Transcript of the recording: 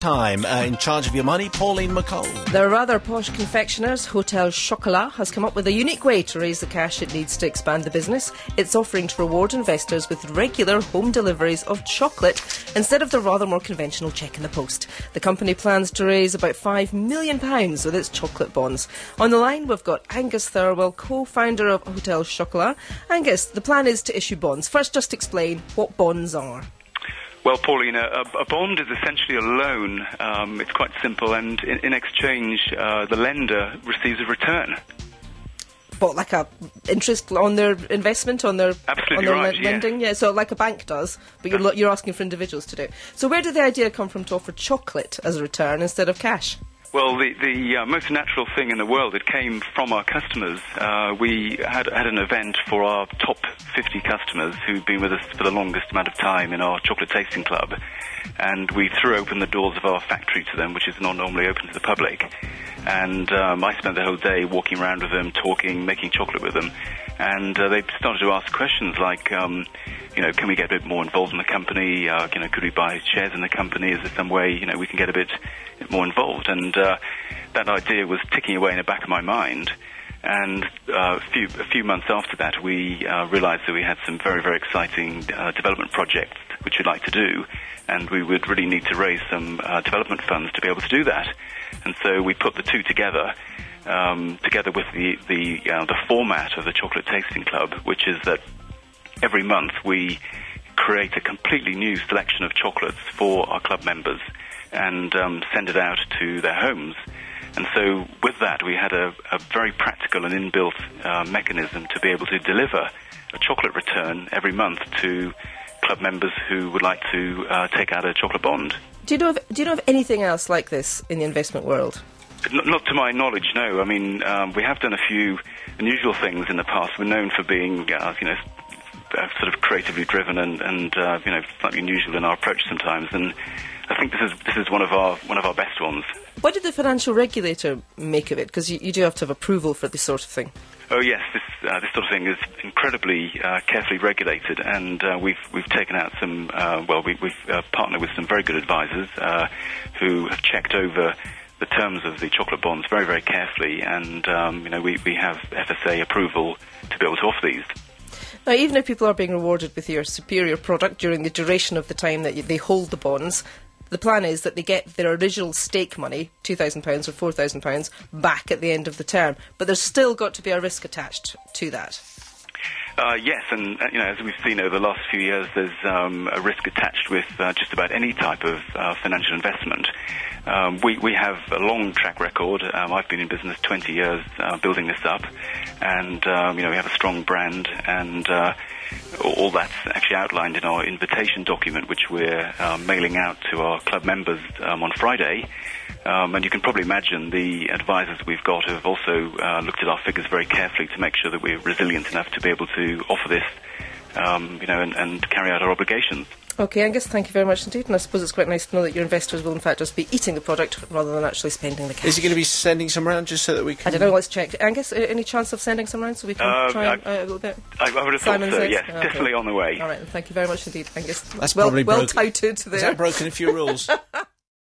Time. In charge of your money, Pauline McCall. The rather posh confectioners, Hotel Chocolat, has come up with a unique way to raise the cash it needs to expand the business. It's offering to reward investors with regular home deliveries of chocolate instead of the rather more conventional cheque in the post. The company plans to raise about £5 million with its chocolate bonds. On the line, we've got Angus Thirlwell, co-founder of Hotel Chocolat. Angus, the plan is to issue bonds. First, just explain what bonds are. Well, Pauline, a bond is essentially a loan. It's quite simple, and in exchange, the lender receives a return. What, like a interest on their investment, on their lending? Yeah, so like a bank does, but you're asking for individuals to do. So where did the idea come from to offer chocolate as a return instead of cash? Well, the most natural thing in the world, it came from our customers. We had an event for our top 50 customers who've been with us for the longest amount of time in our chocolate tasting club, and we threw open the doors of our factory to them, which is not normally open to the public. And I spent the whole day walking around with them, talking, making chocolate with them, and they started to ask questions like, can we get a bit more involved in the company? Could we buy shares in the company? Is there some way, we can get a bit more involved? And that idea was ticking away in the back of my mind. And a few months after that, we realized that we had some very, very exciting development projects which we'd like to do, and we would really need to raise some development funds to be able to do that. And so we put the two together with the format of the Chocolate Tasting Club, which is that every month we create a completely new selection of chocolates for our club members and send it out to their homes. And so with that, we had a very practical and inbuilt mechanism to be able to deliver a chocolate return every month to club members who would like to take out a chocolate bond. Do you know of anything else like this in the investment world? Not to my knowledge, no. I mean, we have done a few unusual things in the past. We're known for being, sort of creatively driven and slightly unusual in our approach sometimes. And I think this is one of our best ones. What did the financial regulator make of it? Because you do have to have approval for this sort of thing. Oh yes, this sort of thing is incredibly carefully regulated, and we've taken out some. We've partnered with some very good advisors who have checked over the terms of the chocolate bonds very, very carefully, and we have FSA approval to be able to offer these. Now, even if people are being rewarded with your superior product during the duration of the time that they hold the bonds, the plan is that they get their original stake money, £2,000 or £4,000, back at the end of the term. But there's still got to be a risk attached to that. Yes, and as we've seen over the last few years, there's a risk attached with just about any type of financial investment. We have a long track record. I've been in business 20 years building this up, and we have a strong brand, and all that's actually outlined in our invitation document, which we're mailing out to our club members on Friday. And you can probably imagine the advisors we've got have also looked at our figures very carefully to make sure that we're resilient enough to be able to offer this, and carry out our obligations. OK, Angus, thank you very much indeed. And I suppose it's quite nice to know that your investors will in fact just be eating the product rather than actually spending the cash. Is he going to be sending some round just so that we can... I don't know, let's check. Angus, any chance of sending some round so we can try a little bit? I would have thought so, yes. Okay. Definitely on the way. All right, thank you very much indeed, Angus. That's probably well touted there. Has that broken a few rules?